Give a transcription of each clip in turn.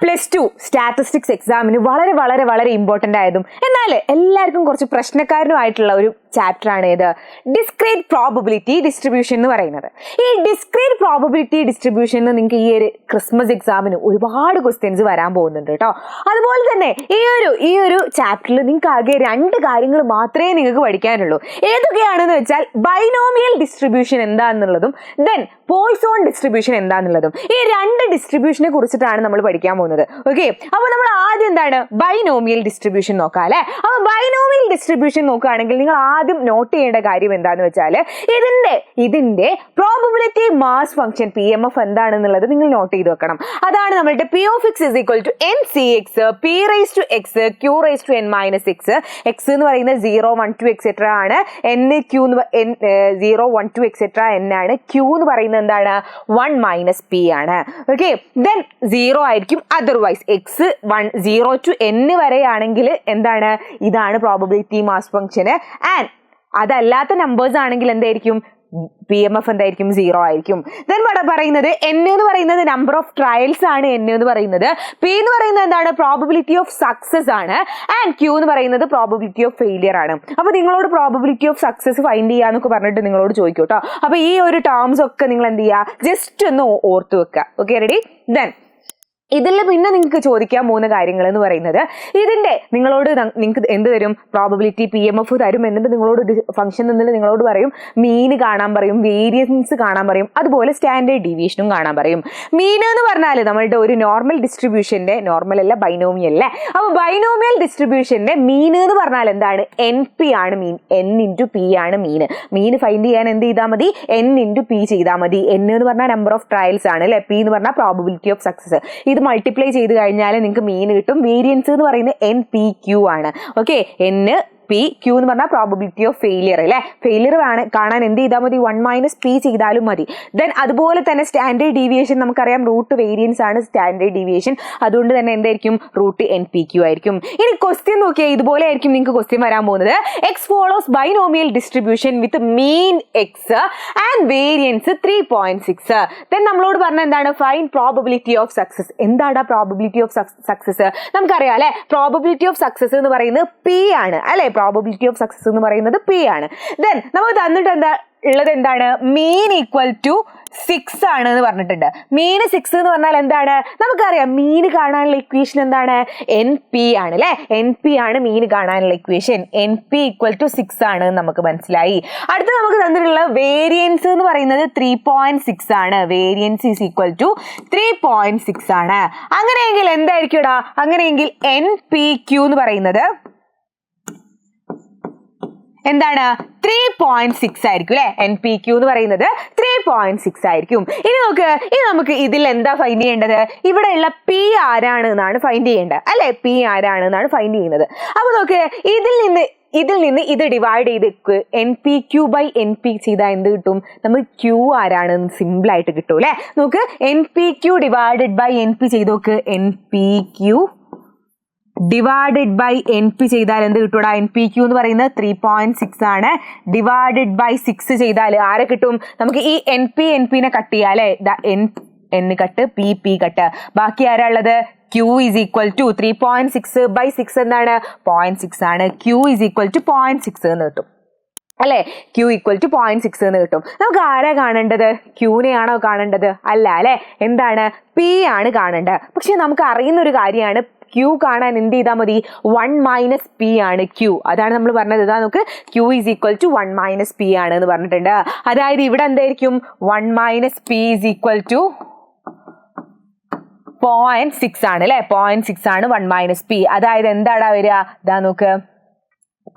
+2 statistics എക്സാമിന് വളരെ വളരെ വളരെ ഇമ്പോർട്ടൻ്റ് ആയതും എന്നാൽ എല്ലാവർക്കും കുറച്ച് പ്രശ്നക്കാരനുമായിട്ടുള്ള ഒരു ചാപ്റ്റർ ആണ് ഇത് ഡിസ്ക്രീറ്റ് പ്രോബബിലിറ്റി ഡിസ്ട്രിബ്യൂഷൻ എന്ന് പറയുന്നത്. ഈ ഡിസ്ക്രീറ്റ് പ്രോബബിലിറ്റി ഡിസ്ട്രിബ്യൂഷൻ നിങ്ങൾക്ക് ഈ ഒരു ക്രിസ്മസ് എക്സാമിന് ഒരുപാട് ക്വസ്റ്റ്യൻസ് വരാൻ പോകുന്നുണ്ട് കേട്ടോ. അതുപോലെ തന്നെ ഈ ഒരു ചാപ്റ്ററിൽ നിങ്ങൾക്ക് ആകെ 2 കാര്യങ്ങൾ മാത്രമേ നിങ്ങൾക്ക് പഠിക്കാനുള്ളൂ. ഏതൊക്കെയാണെന്ന് വെച്ചാൽ ബൈനോമിയൽ ഡിസ്ട്രിബ്യൂഷൻ എന്താണെന്നുള്ളതും ദെൻ പോയ്സോൺ ഡിസ്ട്രിബ്യൂഷൻ എന്താണെന്നുള്ളതും. ഈ 2 ഡിസ്ട്രിബ്യൂഷനെ കുറിച്ചിട്ടാണ് നമ്മൾ പഠിക്കാൻ പോകുന്നത്. ഓക്കെ, അപ്പോൾ നമ്മൾ ആദ്യം എന്താണ് ബൈനോമിയൽ ഡിസ്ട്രിബ്യൂഷൻ നോക്കാം അല്ലെ. അപ്പോൾ ബൈനോമിയൽ ഡിസ്ട്രിബ്യൂഷൻ നോക്കുകയാണെങ്കിൽ നിങ്ങൾ ആദ്യം നോട്ട് ചെയ്യേണ്ട കാര്യം എന്താണെന്ന് വെച്ചാൽ ഇതിന്റെ പ്രോബബിലിറ്റി മാസ് ഫംഗ്ഷൻ PMF എന്താണെന്നുള്ളത് നിങ്ങൾ നോട്ട് ചെയ്ത് വെക്കണം. അതാണ് നമ്മളുടെ P of x is equal to NCx P raised to x Q raised to n minus x. x എന്ന് പറയുന്നത് 0 1 2 etc ആണ്. Q 0 1 2 etc n ആണ്. Q എന്ന് പറയുന്നത് എന്താണ് 1 മൈനസ് p ആണ്. ഓക്കെ, ദെൻ 0 ആയിരിക്കും. അതർവൈസ് x 0 to n വരെയാണെങ്കിൽ എന്താണ് ഇതാണ് പ്രോബബിലിറ്റി മാസ് ഫംഗ്ഷന്. ആൻഡ് അതല്ലാത്ത നമ്പേഴ്സ് ആണെങ്കിൽ എന്തായിരിക്കും PMF എന്തായിരിക്കും 0 ആയിരിക്കും. ദെൻ ഇവിടെ പറയുന്നത് n എന്ന് പറയുന്നത് നമ്പർ ഓഫ് ട്രയൽസ് ആണ്. n എന്ന് പറയുന്നത് p എന്ന് പറയുന്നത് എന്താണ് പ്രോബബിലിറ്റി ഓഫ് സക്സസ് ആണ്. ആൻഡ് q എന്ന് പറയുന്നത് പ്രോബബിലിറ്റി ഓഫ് ഫെയിലിയർ ആണ്. അപ്പോൾ നിങ്ങളോട് പ്രോബബിലിറ്റി ഓഫ് സക്സസ് ഫൈൻഡ് ചെയ്യാന്നൊക്കെ പറഞ്ഞിട്ട് നിങ്ങളോട് ചോദിക്കും കേട്ടോ. അപ്പോൾ ഈ ഒരു ടേംസ് ഒക്കെ നിങ്ങൾ എന്ത് ചെയ്യുക, ജസ്റ്റ് ഒന്ന് ഓർത്ത് വെക്കുക. Okay, ready. ദെൻ ഇതിൽ പിന്നെ നിങ്ങൾക്ക് ചോദിക്കാൻ പോകുന്ന കാര്യങ്ങൾ എന്ന് പറയുന്നത് ഇതിന്റെ നിങ്ങൾക്ക് എന്ത് തരും, പ്രോബബിലിറ്റി PMF തരും. എന്നിട്ട് നിങ്ങളോട് ഫംഗ്ഷൻ നിന്നിട്ട് നിങ്ങളോട് പറയും മീൻ കാണാൻ പറയും, വേരിയൻസ് കാണാൻ പറയും, അതുപോലെ സ്റ്റാൻഡേർഡ് ഡീവിയേഷനും കാണാൻ പറയും. മീൻ എന്ന് പറഞ്ഞാൽ നമ്മളുടെ ഒരു നോർമൽ ഡിസ്ട്രിബ്യൂഷന്റെ, നോർമൽ അല്ല ബൈനോമിയൽ അല്ലേ. അപ്പോൾ ബൈനോമിയൽ ഡിസ്ട്രിബ്യൂഷന്റെ മീൻ എന്ന് പറഞ്ഞാൽ എന്താണ്, NP ആണ് മീൻ. n into p ആണ് മീൻ. മീൻ ഫൈൻഡ് ചെയ്യാൻ എന്ത് ചെയ്താൽ മതി, n into p ചെയ്താൽ മതി. n എന്ന് പറഞ്ഞാൽ നമ്പർ ഓഫ് ട്രയൽസ് ആണ് അല്ലെ. p എന്ന് പറഞ്ഞാൽ പ്രോബബിലിറ്റി ഓഫ് സക്സസ്. ഇത് മൾട്ടിപ്ലൈ ചെയ്ത് കഴിഞ്ഞാൽ നിങ്ങൾക്ക് മീൻ കിട്ടും. വേരിയൻസ് എന്ന് പറയുന്നത് NPQ ആണ്. ഓക്കെ, Q എന്ന് പറഞ്ഞാൽ പ്രോബബിലിറ്റി ഓഫ് ഫെയിലിയർ അല്ലെ. ഫെയിലിയർ കാണാൻ എന്ത് ചെയ്താൽ മതി, 1 മൈനസ് p ചെയ്താലും മതി. ദെൻ അതുപോലെ തന്നെ സ്റ്റാൻഡേർഡ് ഡീവിയേഷൻ നമുക്കറിയാം റൂട്ട് വേരിയൻസ് ആണ് സ്റ്റാൻഡേർഡ് ഡീവിയേഷൻ. അതുകൊണ്ട് തന്നെ എന്തായിരിക്കും റൂട്ട് NPQ ആയിരിക്കും. ഇനി ക്വസ്റ്റ്യൻ നോക്കിയാൽ ഇതുപോലെ ആയിരിക്കും നിങ്ങൾക്ക് ക്വസ്റ്റ്യൻ വരാൻ പോകുന്നത്. X follows binomial distribution with mean x and variance 3.6. Then നമ്മളോട് പറഞ്ഞ എന്താണ്, ഫൈൻഡ് പ്രോബബിലിറ്റി ഓഫ് സക്സസ്. എന്താണ് പ്രോബബിലിറ്റി ഓഫ് സക്സസ് നമുക്കറിയാം അല്ലെ. പ്രോബബിലിറ്റി ഓഫ് സക്സസ് എന്ന് പറയുന്നത് p ആണ് അല്ലെ. പ്രോബബിലിറ്റി ഓഫ് സക്സസ് എന്ന് പറയുന്നത് p ആണ്. ദെൻ നമുക്ക് തന്നിട്ട് എന്താണ് മീൻ ഈക്വൽ ടു 6 ആണ് എന്ന് പറഞ്ഞിട്ടുണ്ട്. മീൻ 6 എന്ന് പറഞ്ഞാൽ എന്താണ് നമുക്കറിയാം. മീൻ കാണാനുള്ള ഇക്വേഷൻ എന്താണ്, NP ആണ് അല്ലെ. NP ആണ് മീൻ കാണാനുള്ള ഇക്വേഷൻ. NP ഈക്വൽ ടു 6 ആണ് നമുക്ക് മനസ്സിലായി. അടുത്ത നമുക്ക് തന്നിട്ടുള്ള വേരിയൻസ് എന്ന് പറയുന്നത് 3.6 ആണ്. വേരിയൻസ് ഈസ് ഈക്വൽ ടു 3.6 ആണ്. അങ്ങനെയെങ്കിൽ എന്തായിരിക്കും അങ്ങനെയെങ്കിൽ NPQ എന്ന് പറയുന്നത് എന്താണ് 3.6 ആയിരിക്കും അല്ലെ. NPQ എന്ന് പറയുന്നത് 3.6 ആയിരിക്കും. ഇനി നമുക്ക് ഇതിൽ എന്താ ഫൈൻഡ് ചെയ്യേണ്ടത്, ഇവിടെയുള്ള P ആരാണ് എന്നാണ് ഫൈൻഡ് ചെയ്യേണ്ടത് അല്ലെ. P ആരാണ് എന്നാണ് ഫൈൻഡ് ചെയ്യുന്നത്. അപ്പൊ നോക്ക്, ഇതിൽ നിന്ന് ഇത് ഡിവൈഡ് ചെയ്ത് NPQ by NP ചെയ്താൽ എന്ത് കിട്ടും, നമുക്ക് Q ആരാണെന്ന് സിമ്പിൾ ആയിട്ട് കിട്ടും അല്ലെ. നോക്ക്, NPQ ഡിവൈഡഡ് ബൈ NP ചെയ്ത് നോക്ക്. NPQ ഡിവൈഡഡ് ബൈ NP ചെയ്താൽ എന്ത് കിട്ടൂടാ, NPQ എന്ന് പറയുന്നത് 3.6 ആണ്. ഡിവൈഡഡ് ബൈ 6 ചെയ്താൽ ആരെ കിട്ടും, നമുക്ക് ഈ NP കട്ട് ചെയ്യാം അല്ലെ. N കട്ട് P കട്ട്, ബാക്കി ആരാ ഉള്ളത്, Q is equal to 3.6 by 6 എന്താണ് 0.6 ആണ്. Q is equal to 0.6 എന്ന് കിട്ടും അല്ലെ. Q equal to 0.6 എന്ന് കിട്ടും. നമുക്ക് ആരാ കാണേണ്ടത്, Qനെയാണോ കാണേണ്ടത്, അല്ല അല്ലെ. എന്താണ് P ആണ് കാണേണ്ടത്. പക്ഷെ നമുക്ക് അറിയുന്ന ഒരു കാര്യമാണ്, Q കാണാൻ എന്ത് ചെയ്താൽ മതി, 1 മൈനസ് p ആണ് Q. അതാണ് നമ്മൾ പറഞ്ഞത്. ഇതാ നമുക്ക് Q is equal to 1 minus p ആണ് എന്ന് പറഞ്ഞിട്ടുണ്ട്. അതായത് ഇവിടെ എന്തായിരിക്കും 1 minus p is equal to 0.6 ആണ് അല്ലെ. 0.6 ആണ് 1 മൈനസ് p. അതായത് എന്താടാ വരിക, ഇതാ നോക്ക്,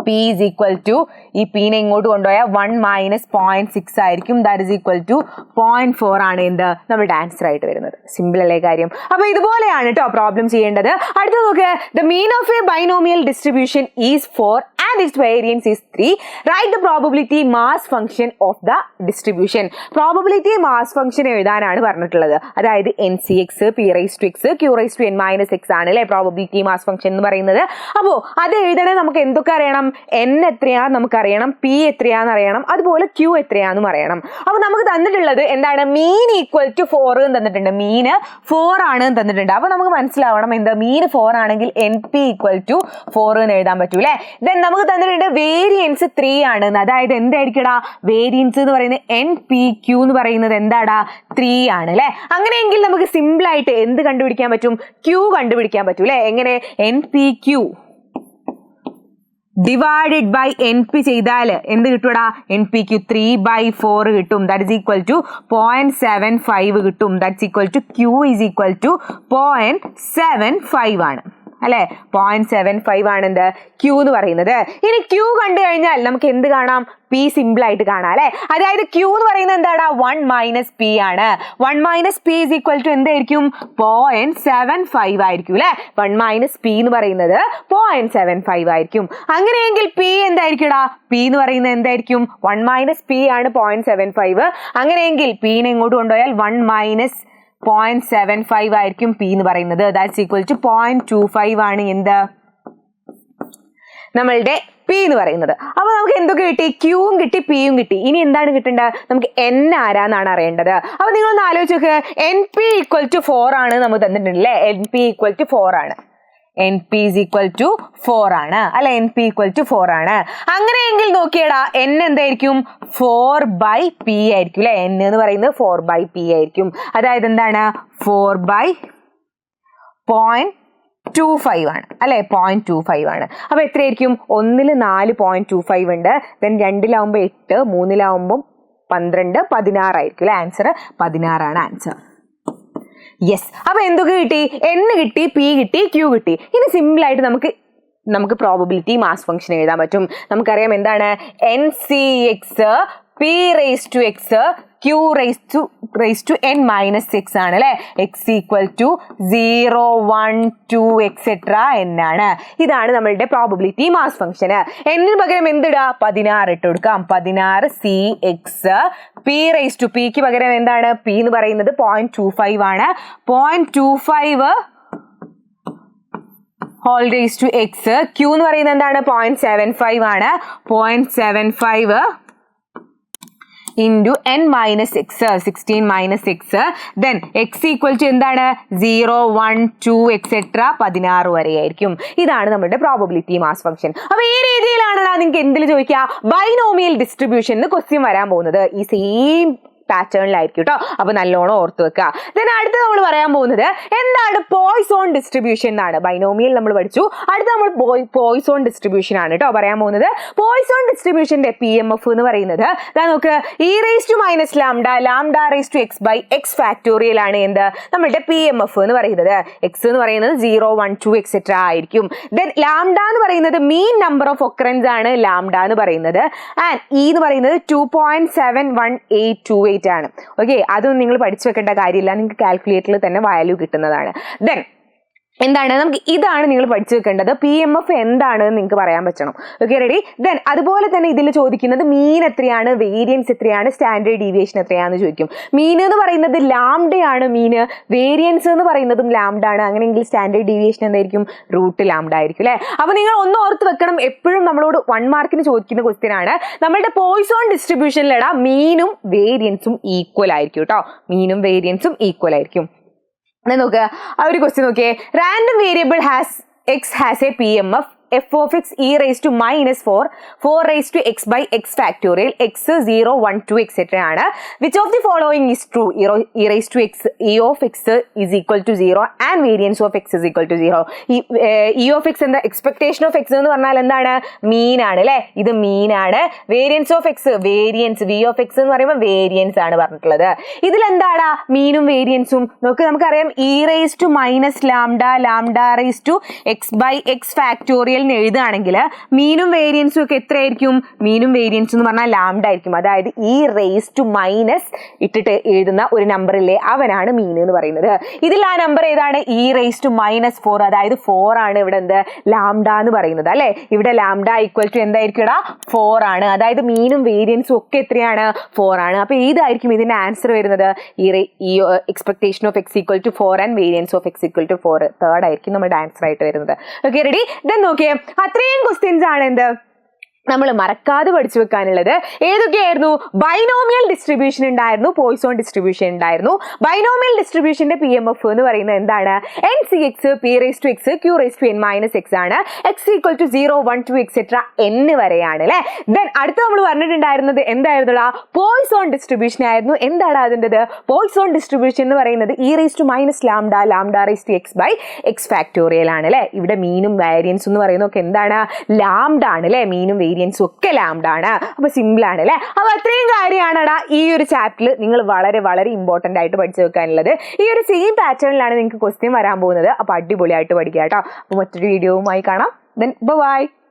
P is equal to ഈ Pനെ ഇങ്ങോട്ട് കൊണ്ടുപോയാൽ 1 മൈനസ് 0.6 ആയിരിക്കും. ദാറ്റ് ഇസ് ഈക്വൽ ടു 0.4 ആണ് എന്ത് നമ്മുടെ ആൻസർ ആയിട്ട് വരുന്നത്. സിമ്പിൾ അല്ലേ കാര്യം. അപ്പൊ ഇതുപോലെയാണ് കേട്ടോ പ്രോബ്ലം ചെയ്യേണ്ടത്. അടുത്ത നോക്ക്, the mean of A binomial distribution is 4 and its variance is 3. Write the probability mass function of the distribution. Probability mass function എഴുതാനാണ് പറഞ്ഞിട്ടുള്ളത്. അതായത് NCX, P⁻x, Q⁻n−x ആണ് അല്ലേ probability mass function എന്ന് പറയുന്നത്. അപ്പോൾ അത് എഴുതണേ നമുക്ക് എന്തൊക്കെ അറിയണം? N എത്രയാന്ന് നമുക്കറിയണം, P എത്രയാന്ന് അറിയണം, അതുപോലെ Q എത്രയാന്നും അറിയണം. അപ്പോൾ നമുക്ക് തന്നിട്ടുള്ളത് എന്താണ്? മീൻ ഈക്വൽ ടു 4 എന്ന് തന്നിട്ടുണ്ട്. മീന് 4 ആണ് തന്നിട്ടുണ്ട്. അപ്പോൾ നമുക്ക് മനസ്സിലാവണം എന്താ മീൻ 4 ആണെങ്കിൽ NP ഈക്വൽ ടു 4 എന്ന് എഴുതാൻ പറ്റൂ അല്ലേ. ദെൻ നമുക്ക് തന്നിട്ടുണ്ട് വേരിയൻസ് 3 ആണ്. അതായത് എന്തായിരിക്കടാ വേരിയൻസ് എന്ന് പറയുന്നത് NPQ എന്ന് പറയുന്നത് എന്താടാ 3 ആണ് അല്ലേ. അങ്ങനെയെങ്കിൽ നമുക്ക് സിമ്പിൾ ആയിട്ട് എന്ത് കണ്ടുപിടിക്കാൻ പറ്റും? Q കണ്ടുപിടിക്കാൻ പറ്റൂ അല്ലേ. എങ്ങനെ? NPQ ഡിവൈഡഡ് ബൈ NP ചെയ്താൽ എന്ത് കിട്ടൂടാ? NPQ 3/4 കിട്ടും. ദാറ്റ് ഇസ് ഈക്വൽ ടു 0.75 കിട്ടും. That's equal to Q is equal to 0.75 ആണ് അല്ലെ. 0.75 ആണ് എന്ത് Q എന്ന് പറയുന്നത്. ഇനി Q കണ്ടു കഴിഞ്ഞാൽ നമുക്ക് എന്ത് കാണാം? P സിമ്പിൾ ആയിട്ട് കാണാം അല്ലെ. അതായത് Q എന്ന് പറയുന്നത് എന്താടാ? 1 - P ആണ്. 1 - P ഈസ് ഈക്വൽ ടു എന്തായിരിക്കും? 0.75 ആയിരിക്കും അല്ലെ. 1 - P എന്ന് പറയുന്നത് 0.75 ആയിരിക്കും. അങ്ങനെയെങ്കിൽ P എന്തായിരിക്കുംടാ? P എന്ന് പറയുന്നത് എന്തായിരിക്കും? 1 - P ആണ് 0.75. അങ്ങനെയെങ്കിൽ P നെ ഇങ്ങോട്ട് കൊണ്ടുപോയാൽ 1 - 0.75 ആയിരിക്കും P എന്ന് പറയുന്നത്. ദാറ്റ്സ് ഈക്വൽ ടു 0.25 ആണ് എന്ത് നമ്മളുടെ P എന്ന് പറയുന്നത്. അപ്പൊ നമുക്ക് എന്തൊക്കെ കിട്ടി? Qയും കിട്ടി, Pയും കിട്ടി. ഇനി എന്താണ് കിട്ടേണ്ടത്? നമുക്ക് N ആരാന്നാണ് അറിയേണ്ടത്. അപ്പൊ നിങ്ങളൊന്ന് ആലോചിച്ച് നോക്ക്. NP ഈക്വൽ ടു 4 ആണ് നമുക്ക് തന്നിട്ടുണ്ടല്ലേ. NP ഈക്വൽ ടു 4 ആണ്. NP is equal to 4 ആണ് അല്ലെ. NP equal to 4 ആണ്. അങ്ങനെയെങ്കിൽ നോക്കിയടാ N എന്തായിരിക്കും? 4/P ആയിരിക്കും അല്ലെ. N എന്ന് പറയുന്നത് 4/P ആയിരിക്കും. അതായത് എന്താണ്? 4/0.25 ആണ് അല്ലെ. 0.25 ആണ്. അപ്പൊ എത്രയായിരിക്കും? 1-ൽ 4.25 ഉണ്ട്. ദെൻ 2-ലാവുമ്പോ 8, 3-ലാവുമ്പോ 12, 16 ആയിരിക്കും അല്ലെ. ആൻസർ 16 ആണ് ആൻസർ. യെസ്. അപ്പൊ എന്തൊക്കെ കിട്ടി? N കിട്ടി, P കിട്ടി, Q കിട്ടി. ഇനി സിമ്പിൾ ആയിട്ട് നമുക്ക് പ്രോബബിലിറ്റി മാസ് ഫംഗ്ഷൻ എഴുതാൻ പറ്റും. നമുക്കറിയാം എന്താണ്? NCX P⁻x Q⁻n−x ആണ് അല്ലെ. X equal to 0, 1, 2 etc. N ആണ്. ഇതാണ് നമ്മളുടെ പ്രോബബിലിറ്റി മാസ് ഫംഗ്ഷന്. N പകരം എന്തിടാ? 16 ഇട്ട് കൊടുക്കാം. 16 CX P⁻ക്ക് പകരം എന്താണ്? P എന്ന് പറയുന്നത് 0.25 ആണ്. 0.25 whole raised to x. Q എന്ന് പറയുന്നത് എന്താണ്? 0.75 ആണ്. 0.75 into n-x, 16 - x. Then x equal to എന്താണ്? 0, 1, 2 etc. 16 വരെ ആയിരിക്കും. ഇതാണ് നമ്മുടെ പ്രോബബിലിറ്റി മാസ് ഫംഗ്ഷൻ. അപ്പൊ ഈ രീതിയിലാണ് നിങ്ങൾക്ക് എന്തിൽ ചോദിക്കുക? ബൈനോമിയൽ ഡിസ്ട്രിബ്യൂഷൻ ക്വസ്റ്റ്യൻ വരാൻ പോകുന്നത്. ഈ സെയിം പാറ്റേണിലായിരിക്കും കേട്ടോ. അപ്പൊ നല്ലോണം ഓർത്ത് വെക്കുക. ദെൻ അടുത്ത് നമ്മൾ പറയാൻ പോകുന്നത് എന്താണ്? പോയ്സോൺ ഡിസ്ട്രിബ്യൂഷൻ എന്നാണ്. ബൈനോമിയൽ നമ്മൾ പഠിച്ചു. അടുത്ത നമ്മൾ പോയ്സോൺ ഡിസ്ട്രിബ്യൂഷൻ ആണ് കേട്ടോ പറയാൻ പോകുന്നത്. പോയ്സോൺ ഡിസ്ട്രിബ്യൂഷന്റെ PMF എന്ന് പറയുന്നത് നമുക്ക് e⁻λ x/x ആണ് എന്ത് നമ്മളുടെ PMF എന്ന് പറയുന്നത്. x എന്ന് പറയുന്നത് 0, 1, 2 etc. ആയിരിക്കും. ദെൻ ലാംഡ എന്ന് പറയുന്നത് മീൻ നമ്പർ ഓഫ് ഒക്കറൻസ് ആണ് ലാംഡ എന്ന് പറയുന്നത്. ആൻഡ് E എന്ന് പറയുന്നത് 2.71828 ആണ്. ഓക്കെ, അതൊന്നും നിങ്ങൾ പഠിച്ചു വെക്കേണ്ട കാര്യമില്ല. നിങ്ങൾക്ക് കാൽക്കുലേറ്ററിൽ തന്നെ വാല്യൂ കിട്ടുന്നതാണ്. ദെൻ എന്താണ് നമുക്ക് ഇതാണ് നിങ്ങൾ പഠിച്ചു വെക്കേണ്ടത്. PMF എന്താണെന്ന് നിങ്ങൾക്ക് പറയാൻ പറ്റണം. Okay, ready? ദെൻ അതുപോലെ തന്നെ ഇതിൽ ചോദിക്കുന്നത് മീൻ എത്രയാണ്, വേരിയൻസ് എത്രയാണ്, സ്റ്റാൻഡേർഡ് ഡീവിയേഷൻ എത്രയാണെന്ന് ചോദിക്കും. മീൻ എന്ന് പറയുന്നത് ലാംഡയാണ്. മീന് വേരിയൻസ് എന്ന് പറയുന്നതും ലാംഡാണ്. അങ്ങനെയെങ്കിൽ സ്റ്റാൻഡേർഡ് ഡീവിയേഷൻ എന്തായിരിക്കും? √λ ആയിരിക്കും അല്ലെ. അപ്പൊ നിങ്ങൾ ഒന്ന് ഓർത്ത് വെക്കണം, എപ്പോഴും നമ്മളോട് 1 മാർക്കിന് ചോദിക്കുന്ന ക്വസ്റ്റ്യൻ ആണ്. നമ്മളുടെ പോയ്സോൺ ഡിസ്ട്രിബ്യൂഷനിലിടാ മീനും വേരിയൻസും ഈക്വൽ ആയിരിക്കും കേട്ടോ. മീനും വേരിയൻസും ഈക്വൽ ആയിരിക്കും. നോക്കുക ആ ഒരു ക്വസ്റ്റ്യൻ നോക്കിയേ. Random variable x has a PMF f of x e⁻⁴ x/x x 0, 1, 2 etc. ആണ്. Which of the following is true? e of x is equal to 0 and variance of x is equal to 0. e of x എന്താ? Expectation of x എന്ന് പറഞ്ഞാൽ എന്താണ്? മീൻ ആണ് അല്ലെ. ഇത് mean ആണ്. Variance of x variance v of x എന്ന് പറയുമ്പോൾ വേരിയൻസ് ആണ് പറഞ്ഞിട്ടുള്ളത്. ഇതിൽ എന്താടാ മീനും വേരിയൻസും? നമുക്കറിയാം e⁻⁻λ x/x ഫാക്ടോറിയലിന് എഴുതുകയാണെങ്കിൽ മീനും വേരിയൻസും ഒക്കെ എത്രയായിരിക്കും? മീനും വേരിയൻസും എന്ന് പറഞ്ഞാൽ ലാംഡ ആയിരിക്കും. അതായത് ഈ റേസ് ടു മൈനസ് ഇട്ടിട്ട് എഴുതുന്ന ഒരു നമ്പർ ഇല്ലേ, അവനാണ് മീൻ എന്ന് പറയുന്നത്. ഇതിൽ ആ നമ്പർ ഏതാണ്? ഇ റേസ് ടു മൈനസ് 4, അതായത് 4 ആണ് ഇവിടെ എന്ത് ലാംഡ എന്ന് പറയുന്നത് അല്ലെ. ഇവിടെ ലാംഡ ഈക്വൽ ടു എന്തായിരിക്കും? 4 ആണ്. അതായത് മീനും വേരിയൻസും ഒക്കെ എത്രയാണ്? 4 ആണ്. അപ്പൊ ഏതായിരിക്കും ഇതിന്റെ ആൻസർ വരുന്നത്? ഈ expectation of x equal to 4 and variance of x equal to 4, third ആയിരിക്കും നമ്മുടെ ആൻസർ ആയിട്ട് വരുന്നത്. Okay, ready? ദെൻ നോക്കിയേ, അത്രയും ക്വസ്റ്റ്യൻസ് ആണ് എന്ത് നമ്മൾ മറക്കാതെ പഠിച്ചു വെക്കാനുള്ളത്. ഏതൊക്കെയായിരുന്നു? ബൈനോമിയൽ ഡിസ്ട്രിബ്യൂഷൻ ഉണ്ടായിരുന്നു, പോയിസോൺ ഡിസ്ട്രിബ്യൂഷൻ ഉണ്ടായിരുന്നു. ബൈനോമിയൽ ഡിസ്ട്രിബ്യൂഷന്റെ PMF എന്ന് പറയുന്നത് എന്താണ്? NCX P raised to x Q raised to n minus x ആണ്. x equal to 0 1 2 etc n വരെയാണ് അല്ലെ. ദെൻ അടുത്ത് നമ്മൾ പറഞ്ഞിട്ടുണ്ടായിരുന്നത് എന്തായിരുന്നുള്ളൂ? പോയിസോൺ ഡിസ്ട്രിബ്യൂഷൻ ആയിരുന്നു. എന്താണ് അതിൻ്റെത്? പോയിസോൺ ഡിസ്ട്രിബ്യൂഷൻ എന്ന് പറയുന്നത് e raised to minus lambda lambda raised to x by x factorial ആണ് അല്ലെ. ഇവിടെ മീനും വേരിയൻസും എന്ന് പറയുന്നതൊക്കെ എന്താണ്? ലാംഡ ആണ് അല്ലെ. മീനും വേരിയൻസും ഒക്കെ ലാംഡ ആണ്. അപ്പൊ സിമ്പിൾ ആണ് അല്ലെ. അപ്പൊ അത്രയും കാര്യമാണടാ ഈ ഒരു ചാപ്റ്ററിൽ നിങ്ങൾ വളരെ വളരെ ഇമ്പോർട്ടന്റ് ആയിട്ട് പഠിച്ചു വെക്കാനുള്ളത്. ഈ ഒരു സെയിം പാറ്റേണിലാണ് നിങ്ങൾക്ക് ക്വസ്റ്റ്യൻ വരാൻ പോകുന്നത്. അപ്പൊ അടിപൊളിയായിട്ട് പഠിക്കുക കേട്ടോ. അപ്പൊ മറ്റൊരു വീഡിയോവുമായി കാണാം. Then bye bye.